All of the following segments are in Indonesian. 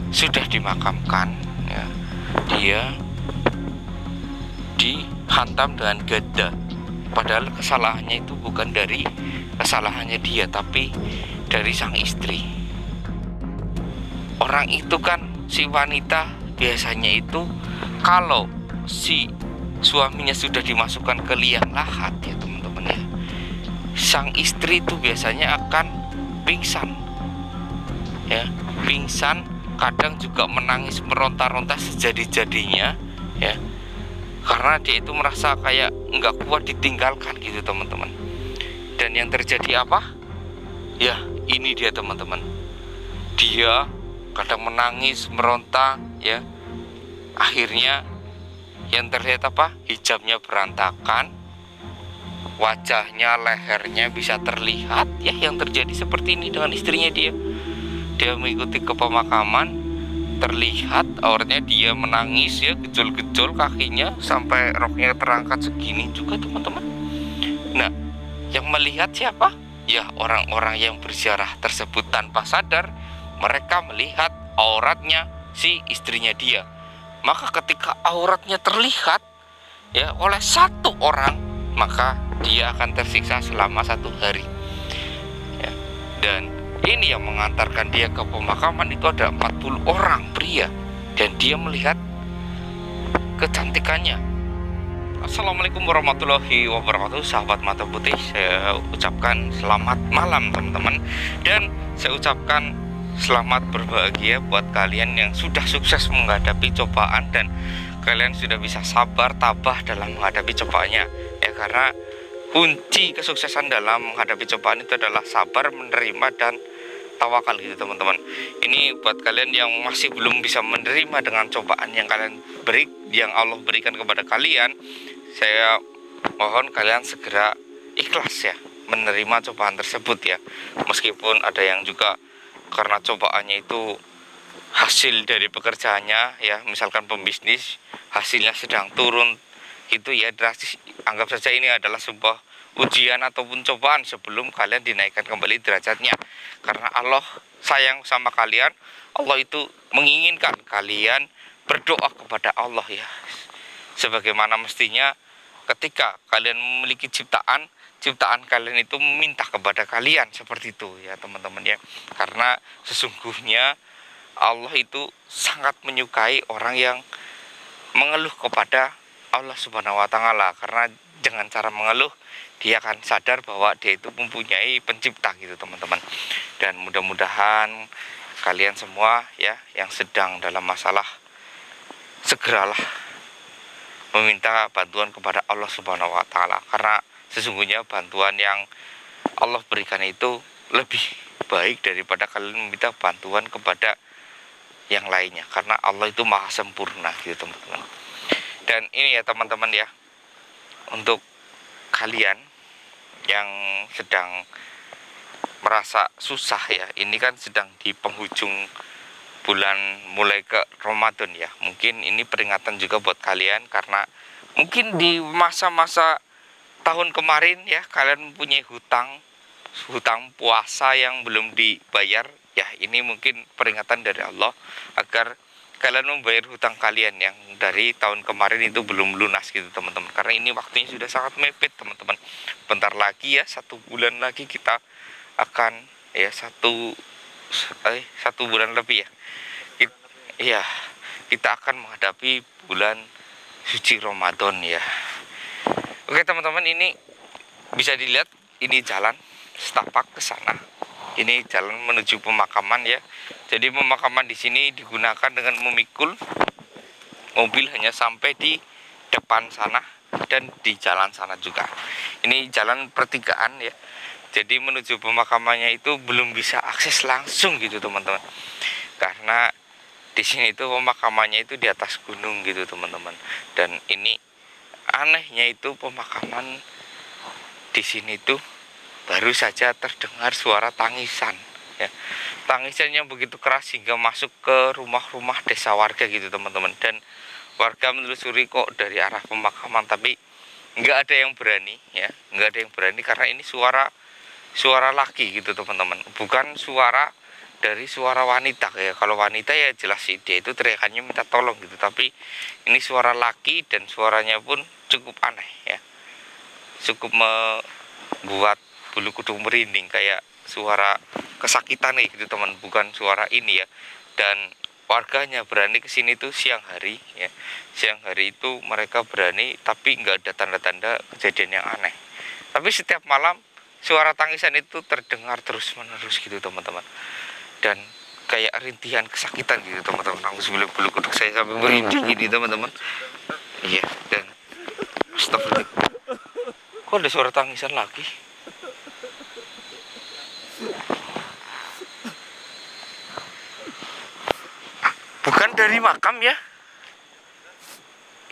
sudah dimakamkan, ya, dia dihantam dengan gada. Padahal kesalahannya itu bukan dari kesalahannya dia, tapi dari sang istri. Orang itu kan, si wanita biasanya itu kalau si suaminya sudah dimasukkan ke liang lahat, ya teman-teman ya, sang istri itu biasanya akan pingsan, ya, pingsan, kadang juga menangis meronta-ronta sejadi-jadinya, ya, karena dia itu merasa kayak nggak kuat ditinggalkan gitu teman-teman. Dan yang terjadi apa? Ya ini dia teman-teman, dia kadang menangis meronta, ya, akhirnya yang terlihat apa? Hijabnya berantakan, wajahnya, lehernya bisa terlihat, ya, yang terjadi seperti ini dengan istrinya dia. Dia mengikuti ke pemakaman, terlihat auratnya, dia menangis, ya, gejol-gejol kakinya sampai roknya terangkat segini juga teman-teman. Nah, yang melihat siapa? Ya orang-orang yang berziarah tersebut tanpa sadar mereka melihat auratnya si istrinya dia. Maka ketika auratnya terlihat, ya, oleh satu orang, maka dia akan tersiksa selama 1 hari, ya. Dan ini yang mengantarkan dia ke pemakaman itu ada 40 orang pria, dan dia melihat kecantikannya. Assalamualaikum warahmatullahi wabarakatuh, sahabat mata putih. Saya ucapkan selamat malam teman-teman, dan saya ucapkan selamat berbahagia buat kalian yang sudah sukses menghadapi cobaan, dan kalian sudah bisa sabar tabah dalam menghadapi cobaannya, ya, karena kunci kesuksesan dalam menghadapi cobaan itu adalah sabar, menerima, dan tawakal gitu teman-teman. Ini buat kalian yang masih belum bisa menerima dengan cobaan yang yang Allah berikan kepada kalian, saya mohon kalian segera ikhlas, ya, menerima cobaan tersebut, ya. Meskipun ada yang juga karena cobaannya itu hasil dari pekerjaannya, ya, misalkan pembisnis hasilnya sedang turun itu, ya, drastis, anggap saja ini adalah sebuah ujian ataupun cobaan sebelum kalian dinaikkan kembali derajatnya. Karena Allah sayang sama kalian, Allah itu menginginkan kalian berdoa kepada Allah, ya, sebagaimana mestinya. Ketika kalian memiliki ciptaan kalian itu meminta kepada kalian seperti itu, ya teman-teman, ya. Karena sesungguhnya Allah itu sangat menyukai orang yang mengeluh kepada Allah Subhanahu wa Ta'ala, karena dengan cara mengeluh dia akan sadar bahwa dia itu mempunyai pencipta gitu teman-teman. Dan mudah-mudahan kalian semua, ya, yang sedang dalam masalah, segeralah meminta bantuan kepada Allah Subhanahu wa Ta'ala, karena sesungguhnya bantuan yang Allah berikan itu lebih baik daripada kalian meminta bantuan kepada yang lainnya, karena Allah itu maha sempurna gitu teman-teman. Dan ini, ya teman-teman, ya, untuk kalian yang sedang merasa susah, ya, ini kan sedang di penghujung bulan, mulai ke Ramadan, ya. Mungkin ini peringatan juga buat kalian, karena mungkin di masa-masa tahun kemarin, ya, kalian mempunyai hutang puasa yang belum dibayar, ya. Ini mungkin peringatan dari Allah agar kalian membayar hutang kalian yang dari tahun kemarin itu belum lunas gitu teman-teman. Karena ini waktunya sudah sangat mepet teman-teman. Bentar lagi, ya, 1 bulan lagi kita akan, ya, satu bulan lebih, ya, iya, kita akan menghadapi bulan suci Ramadan, ya. Oke teman-teman, ini bisa dilihat, ini jalan setapak ke sana. Ini jalan menuju pemakaman, ya. Jadi pemakaman di sini digunakan dengan memikul mobil hanya sampai di depan sana dan di jalan sana juga. Ini jalan pertigaan, ya. Jadi menuju pemakamannya itu belum bisa akses langsung gitu teman-teman. Karena di sini itu pemakamannya itu di atas gunung gitu teman-teman. Dan ini anehnya itu pemakaman di sini tuh baru saja terdengar suara tangisan, ya. Tangisan yang begitu keras hingga masuk ke rumah-rumah desa warga gitu teman-teman. Dan warga menelusuri kok dari arah pemakaman, tapi nggak ada yang berani, ya, nggak ada yang berani, karena ini suara laki gitu teman-teman, bukan suara dari suara wanita. Kayak kalau wanita ya jelas sih dia itu teriakannya minta tolong gitu, tapi ini suara laki dan suaranya pun cukup aneh ya, cukup membuat bulu kuduk merinding, kayak suara kesakitan nih gitu teman, bukan suara ini ya. Dan warganya berani kesini tuh siang hari ya, siang hari itu mereka berani, tapi nggak ada tanda-tanda kejadian yang aneh. Tapi setiap malam suara tangisan itu terdengar terus menerus gitu teman-teman, dan kayak rintihan kesakitan gitu teman-teman. Langsung bulu kuduk saya sampai merinding gini teman-teman. Iya, dan astagfirullah, kok ada suara tangisan lagi? Bukan dari makam ya?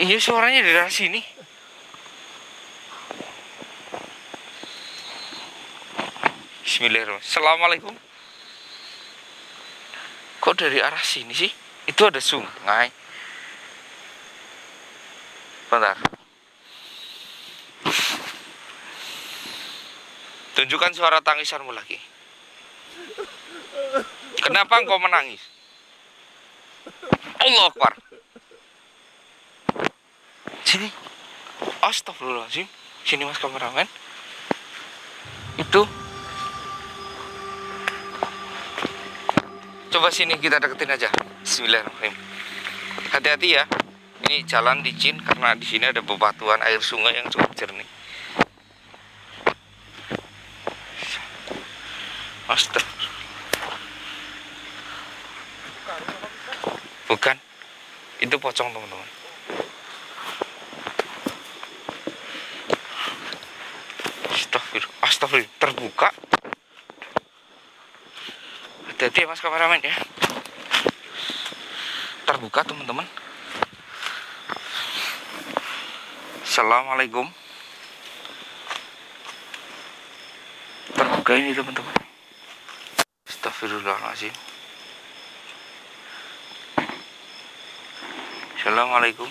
Iya, suaranya dari sini. Bismillahirrahmanirrahim. Assalamualaikum. Kok dari arah sini sih? Itu ada sungai. Bentar. Tunjukkan suara tangisanmu lagi. Kenapa engkau menangis? Allah Akbar. Sini. Astagfirullahaladzim. Sini mas kameramen. Itu. Coba sini kita deketin aja. Bismillahirrahmanirrahim. Hati-hati ya. Ini jalan licin karena di sini ada bebatuan air sungai yang cukup jernih. Astagfirullah. Bukan. Itu pocong teman-teman. Astagfirullah. Astagfirullah. Terbuka. Hati-hati ya mas kameramen ya. Terbuka teman-teman. Assalamualaikum. Terbuka ini teman-teman. Astagfirullahaladzim. Assalamualaikum.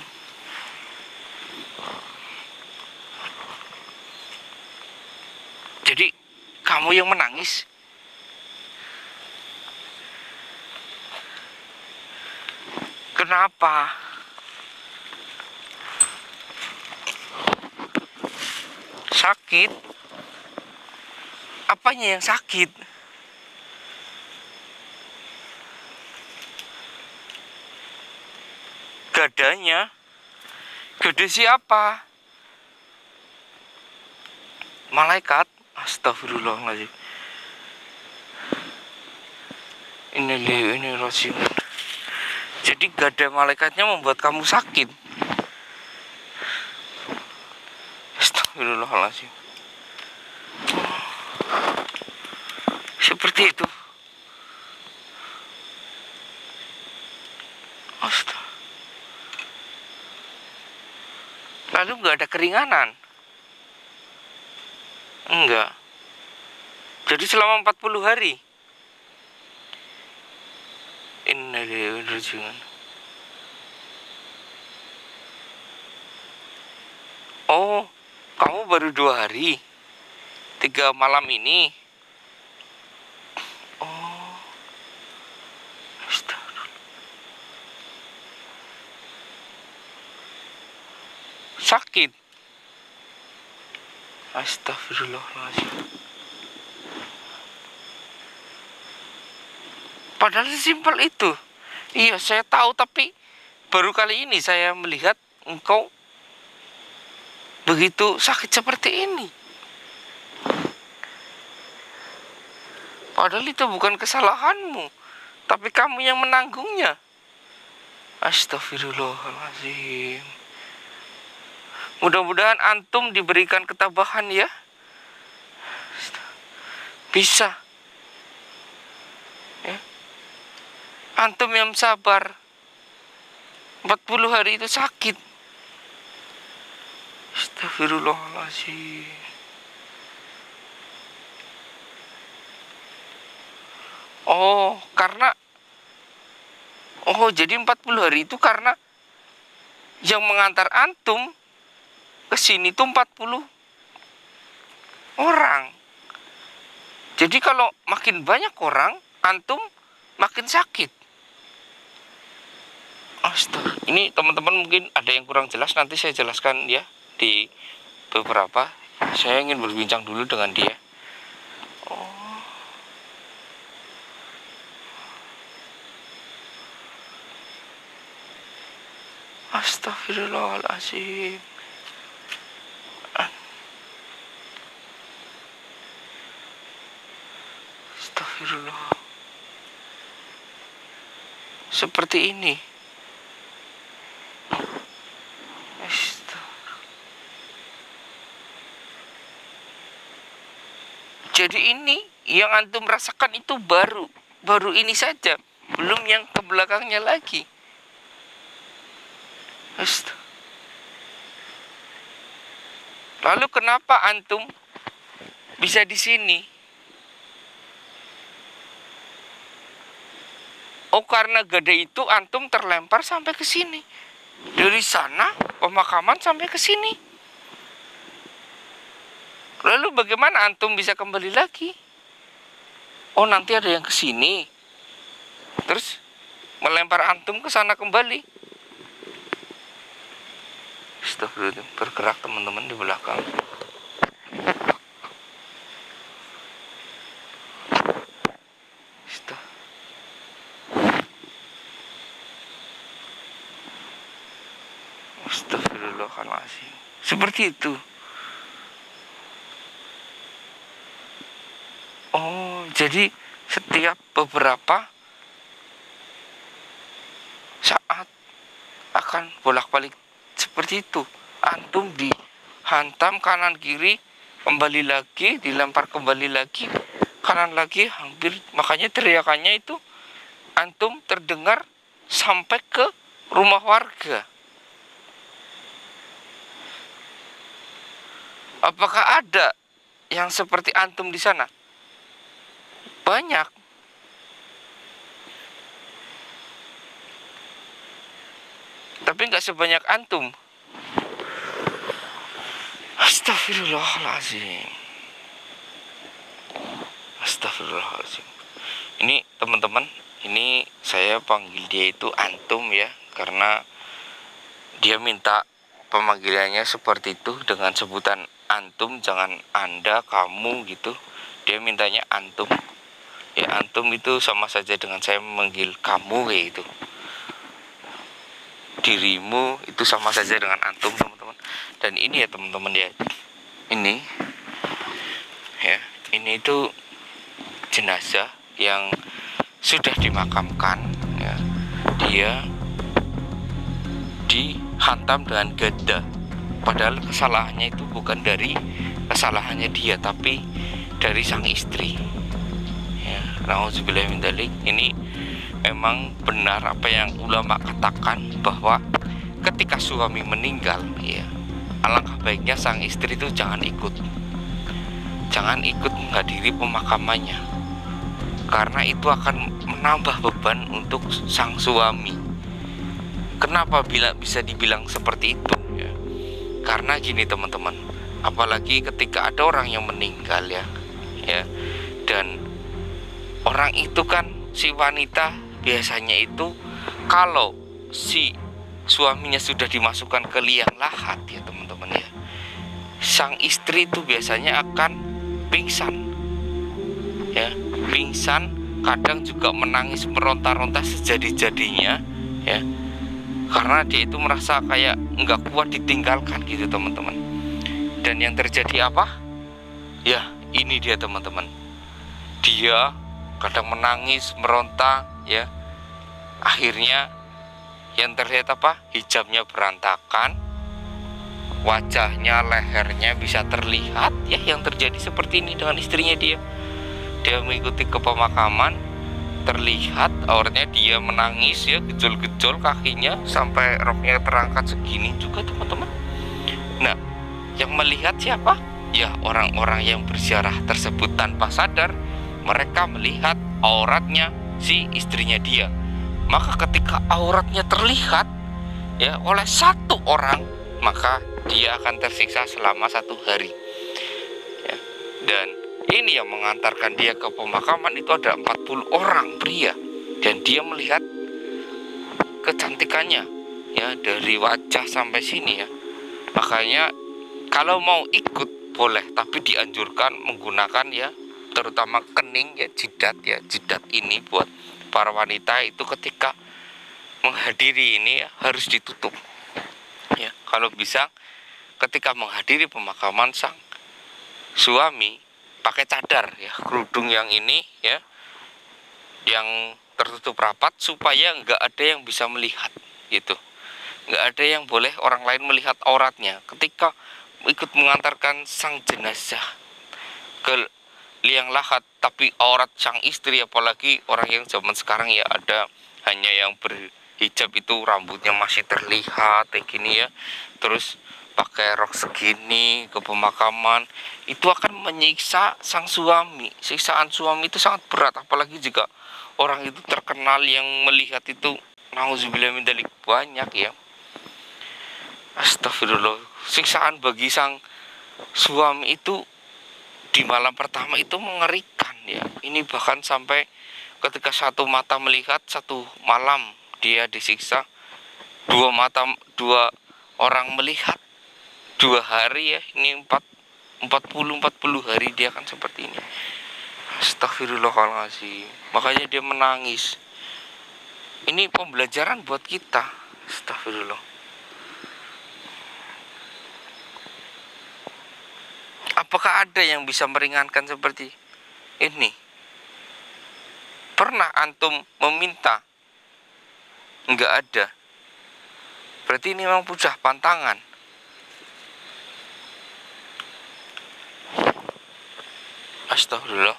Jadi kamu yang menangis? Kenapa? Sakit? Apanya yang sakit? Gadanya? Gada siapa? Malaikat? Astagfirullahaladzim. Ini rajiun. Jadi gada malaikatnya membuat kamu sakit. Astagfirullahaladzim. Seperti itu. Astaga. Lalu nggak ada keringanan? Enggak. Jadi selama 40 hari. Innalillahi wa inna ilaihi raji'un. Oh, kamu baru 2 hari, 3 malam ini. Oh, astagfirullah. Sakit. Astagfirullahaladzim. Padahal sesimpel itu. Iya, saya tahu, tapi baru kali ini saya melihat engkau begitu sakit seperti ini. Padahal itu bukan kesalahanmu, tapi kamu yang menanggungnya. Astagfirullahaladzim. Mudah-mudahan antum diberikan ketabahan ya. Bisa. Ya. Antum yang sabar. 40 hari itu sakit. Astagfirullahaladzim. Oh, jadi 40 hari itu karena yang mengantar antum ke sini tuh 40 orang. Jadi kalau makin banyak orang, antum makin sakit. Astaga, ini teman-teman mungkin ada yang kurang jelas, nanti saya jelaskan ya di beberapa. Saya ingin berbincang dulu dengan dia. Oh. Astagfirullahaladzim. Astagfirullah. Seperti ini. Jadi ini yang antum rasakan itu baru ini saja, belum yang ke belakangnya lagi. Lalu kenapa antum bisa di sini? Oh, karena gede itu antum terlempar sampai ke sini. Dari sana pemakaman sampai ke sini. Lalu bagaimana antum bisa kembali lagi? Oh, nanti ada yang ke sini. Terus melempar antum ke sana kembali. Astagfirullah, bergerak teman-teman di belakang. Astagfirullahaladzim. Seperti itu. Oh, jadi setiap beberapa saat akan bolak-balik seperti itu. Antum dihantam kanan kiri, kembali lagi, dilempar kembali lagi, kanan lagi, hampir, makanya teriakannya itu antum terdengar sampai ke rumah warga. Apakah ada yang seperti antum di sana? Banyak. Tapi nggak sebanyak antum. Astagfirullahaladzim. Astagfirullahaladzim. Ini teman-teman, ini saya panggil dia itu antum ya, karena dia minta pemanggilannya seperti itu dengan sebutan antum, jangan anda, kamu gitu. Dia mintanya antum. Ya, antum itu sama saja dengan saya memanggil kamu kayak gitu. Dirimu itu sama saja dengan antum, teman-teman. Dan ini ya teman-teman ya, ini ya, ini itu jenazah yang sudah dimakamkan ya. Dia dihantam dengan gada. Padahal kesalahannya itu bukan dari kesalahannya dia, tapi dari sang istri. Ya, nauzubillah min dzalik. Ini memang benar apa yang ulama katakan, bahwa ketika suami meninggal ya, alangkah baiknya sang istri itu jangan ikut menghadiri pemakamannya, karena itu akan menambah beban untuk sang suami. Kenapa bisa dibilang seperti itu ya? Karena gini teman-teman, apalagi ketika ada orang yang meninggal ya, dan orang itu kan, si wanita biasanya itu kalau si suaminya sudah dimasukkan ke liang lahat ya teman-teman ya, sang istri itu biasanya akan pingsan ya, kadang juga menangis meronta-ronta sejadi-jadinya ya, karena dia itu merasa kayak nggak kuat ditinggalkan gitu teman-teman. Dan yang terjadi apa? Ya ini dia teman-teman, dia kadang menangis meronta ya, akhirnya yang terlihat apa? Hijabnya berantakan, wajahnya, lehernya bisa terlihat ya. Yang terjadi seperti ini dengan istrinya dia mengikuti ke pemakaman, terlihat auratnya, dia menangis ya, gejol-gejol kakinya sampai roknya terangkat segini juga teman-teman. Nah, yang melihat siapa? Ya orang-orang yang berziarah tersebut tanpa sadar. Mereka melihat auratnya si istrinya dia. Maka ketika auratnya terlihat ya oleh satu orang, maka dia akan tersiksa selama 1 hari ya. Dan ini yang mengantarkan dia ke pemakaman itu ada 40 orang pria dan dia melihat kecantikannya ya, dari wajah sampai sini ya. Makanya kalau mau ikut boleh, tapi dianjurkan menggunakan ya terutama kening ya, jidat ini buat para wanita itu ketika menghadiri ini ya, harus ditutup ya. Kalau bisa ketika menghadiri pemakaman sang suami pakai cadar ya, kerudung yang ini ya, yang tertutup rapat supaya nggak ada yang bisa melihat gitu. Nggak ada yang boleh orang lain melihat auratnya ketika ikut mengantarkan sang jenazah ke liang lahat. Tapi aurat sang istri, apalagi orang yang zaman sekarang ya, ada hanya yang berhijab itu rambutnya masih terlihat kayak gini ya, terus pakai rok segini ke pemakaman, itu akan menyiksa sang suami. Siksaan suami itu sangat berat, apalagi jika orang itu terkenal yang melihat itu. Nauzubillah min dzalik, banyak ya. Astagfirullah. Siksaan bagi sang suami itu di malam pertama itu mengerikan ya. Ini bahkan sampai ketika satu mata melihat, satu malam dia disiksa. Dua orang melihat 2 hari ya. Ini 40 hari dia akan seperti ini. Astagfirullahaladzim. Makanya dia menangis. Ini pembelajaran buat kita. Astagfirullah. Apakah ada yang bisa meringankan seperti ini? Pernah antum meminta? Enggak ada. Berarti ini memang sudah pantangan. Astagfirullah.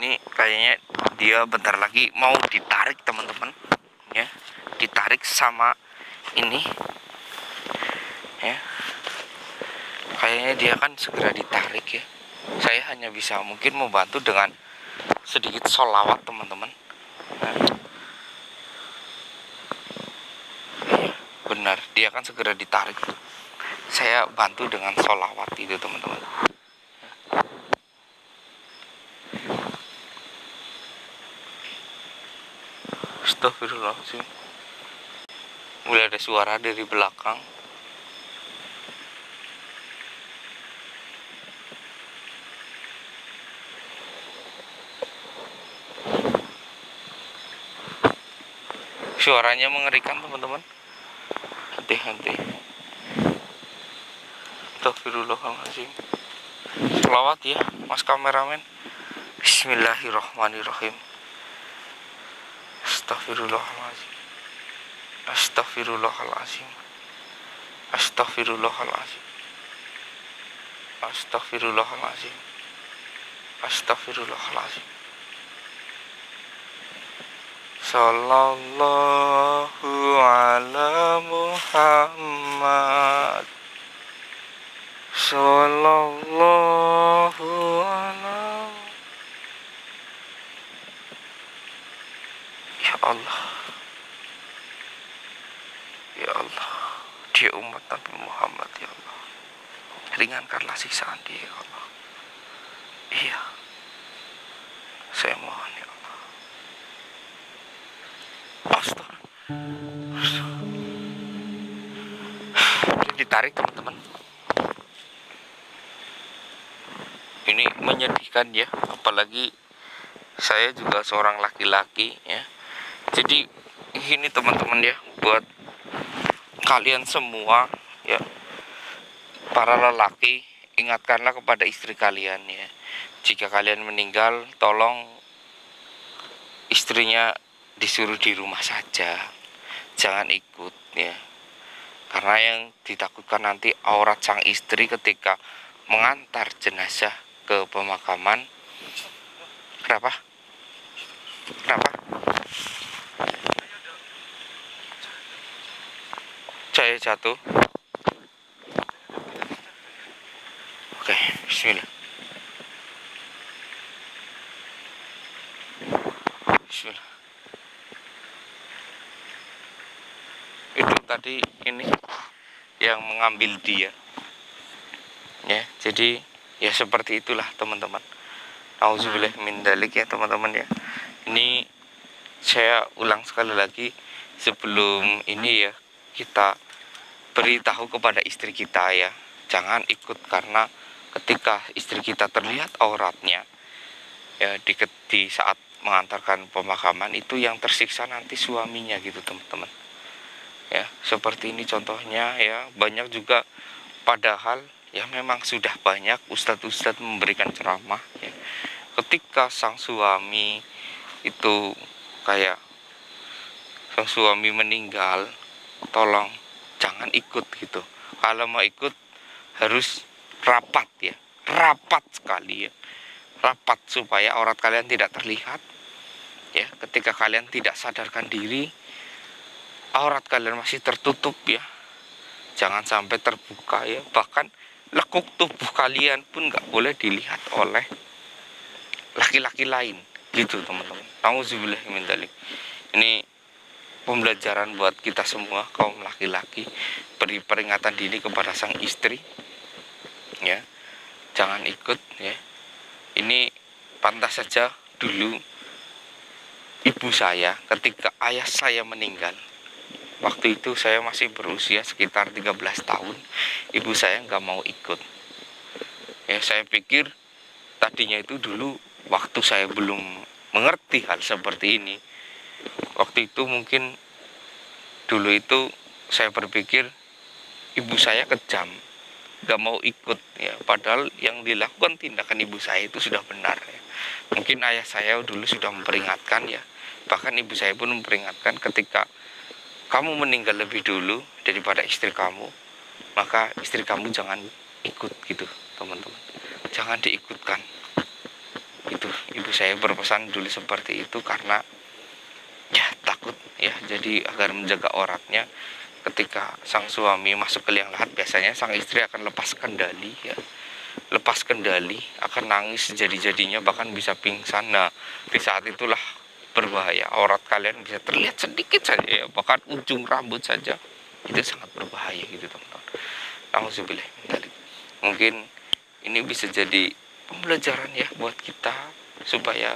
Ini kayaknya dia bentar lagi mau ditarik teman-teman ya. Ditarik sama ini ya. Kayaknya dia akan segera ditarik ya. Saya hanya bisa mungkin membantu dengan sedikit sholawat teman-teman. Benar, dia akan segera ditarik. Saya bantu dengan sholawat itu teman-teman. Astagfirullahaladzim. Mulai ada suara dari belakang. Suaranya mengerikan teman-teman. Hati-hati. Astagfirullahaladzim. Selawat ya mas kameramen. Bismillahirrahmanirrahim. Astagfirullahaladzim. Astagfirullahaladzim. Astagfirullahaladzim. Astagfirullahaladzim. Astagfirullahaladzim. Sallallahu ala Muhammad. Sallallahu ala. Ya Allah, ya Allah, dia umat Nabi Muhammad ya Allah, ringankanlah siksaan dia ya Allah. Iya, saya mohon ya Allah. Astaga. Ditarik teman-teman. Ini menyedihkan ya, apalagi saya juga seorang laki-laki ya. Jadi ini teman-teman ya, buat kalian semua ya, para lelaki, ingatkanlah kepada istri kalian ya. Jika kalian meninggal, tolong istrinya disuruh di rumah saja, jangan ikut ya. Karena yang ditakutkan nanti aurat sang istri ketika mengantar jenazah ke pemakaman. Kenapa? Kenapa? Cahaya jatuh. Oke, bismillah. Bismillah. Itu tadi ini yang mengambil dia ya. Jadi ya seperti itulah teman-teman. Nauzubillah min dzalik ya teman-teman ya. Ini saya ulang sekali lagi sebelum ini ya, kita beritahu kepada istri kita ya, jangan ikut, karena ketika istri kita terlihat auratnya ya di saat mengantarkan pemakaman, itu yang tersiksa nanti suaminya gitu teman-teman ya. Seperti ini contohnya ya, banyak juga, padahal ya memang sudah banyak ustadz-ustadz memberikan ceramah ya, ketika sang suami itu kayak sang suami meninggal, tolong jangan ikut gitu. Kalau mau ikut harus rapat ya, rapat sekali ya, rapat supaya aurat kalian tidak terlihat ya. Ketika kalian tidak sadarkan diri, aurat kalian masih tertutup ya, jangan sampai terbuka ya. Bahkan lekuk tubuh kalian pun nggak boleh dilihat oleh laki-laki lain gitu teman-teman. Nauzubillah min dzalik. Ini pembelajaran buat kita semua kaum laki-laki, beri peringatan dini kepada sang istri ya, jangan ikut ya. Ini pantas saja dulu ibu saya ketika ayah saya meninggal, waktu itu saya masih berusia sekitar 13 tahun, ibu saya nggak mau ikut ya. Saya pikir tadinya itu dulu waktu saya belum mengerti hal seperti ini, waktu itu mungkin dulu itu saya berpikir ibu saya kejam, gak mau ikut ya, padahal yang dilakukan tindakan ibu saya itu sudah benar ya. Mungkin ayah saya dulu sudah memperingatkan ya, bahkan ibu saya pun memperingatkan, ketika kamu meninggal lebih dulu daripada istri kamu, maka istri kamu jangan ikut gitu teman-teman, jangan diikutkan. Itu ibu saya berpesan dulu seperti itu, karena ya takut ya, jadi agar menjaga auratnya. Ketika sang suami masuk ke liang lahat, biasanya sang istri akan lepas kendali ya, lepas kendali, akan nangis sejadi-jadinya, bahkan bisa pingsan. Nah, di saat itulah berbahaya, aurat kalian bisa terlihat sedikit saja ya, bahkan ujung rambut saja, itu sangat berbahaya gitu teman-teman. Alhamdulillah, mungkin ini bisa jadi pembelajaran ya buat kita, supaya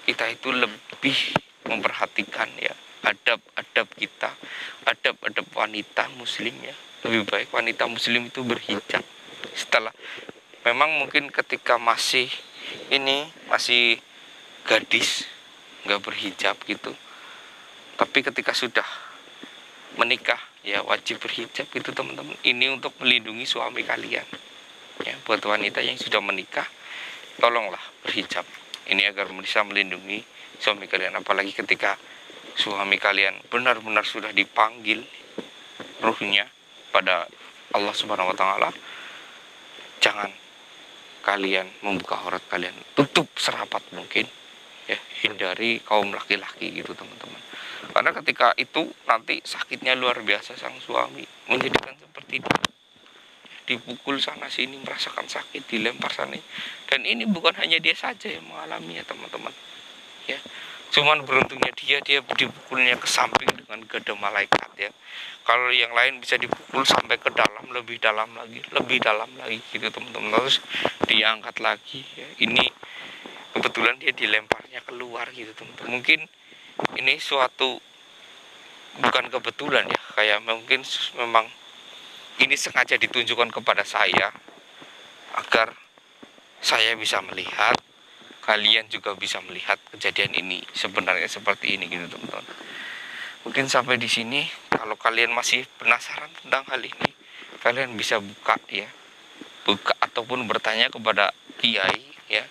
kita itu lebih memperhatikan ya adab-adab kita, adab-adab wanita muslim ya. Lebih baik wanita muslim itu berhijab. Setelah memang mungkin ketika masih gadis nggak berhijab gitu, tapi ketika sudah menikah ya wajib berhijab gitu teman-teman. Ini untuk melindungi suami kalian ya. Buat wanita yang sudah menikah, tolonglah berhijab, ini agar bisa melindungi suami kalian. Apalagi ketika suami kalian benar-benar sudah dipanggil ruhnya pada Allah Subhanahu wa taala, jangan kalian membuka aurat kalian, tutup serapat mungkin ya, hindari kaum laki-laki gitu teman-teman. Karena ketika itu nanti sakitnya luar biasa, sang suami menjadikan seperti itu, dipukul sana sini, merasakan sakit, dilempar sana. Dan ini bukan hanya dia saja yang mengalami ya teman-teman ya. Cuman beruntungnya dia dipukulnya ke samping dengan gada malaikat ya. Kalau yang lain bisa dipukul sampai ke dalam, lebih dalam lagi gitu teman-teman, terus diangkat lagi ya. Ini kebetulan dia dilemparnya keluar gitu teman-teman. Mungkin ini suatu bukan kebetulan ya, kayak mungkin memang ini sengaja ditunjukkan kepada saya agar saya bisa melihat, kalian juga bisa melihat kejadian ini sebenarnya seperti ini gitu teman-teman. Mungkin sampai di sini. Kalau kalian masih penasaran tentang hal ini, kalian bisa buka ataupun bertanya kepada kiai ya,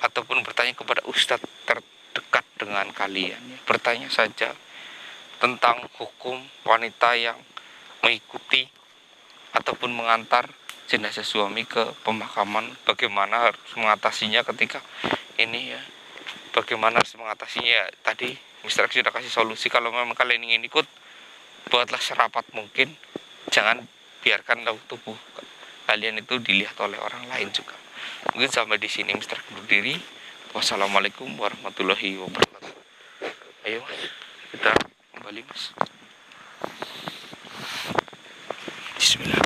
ataupun bertanya kepada ustadz terdekat dengan kalian ya. Bertanya saja tentang hukum wanita yang mengikuti ataupun mengantar jenazah suami ke pemakaman, bagaimana harus mengatasinya ketika ini ya, bagaimana harus mengatasinya ya. Tadi Mr. X sudah kasih solusi. Kalau memang kalian ingin ikut, buatlah serapat mungkin, jangan biarkan tubuh kalian itu dilihat oleh orang lain juga. Mungkin sampai di sini Mr. X berdiri. Wassalamualaikum warahmatullahi wabarakatuh. Ayo kita kembali mas. Bismillah.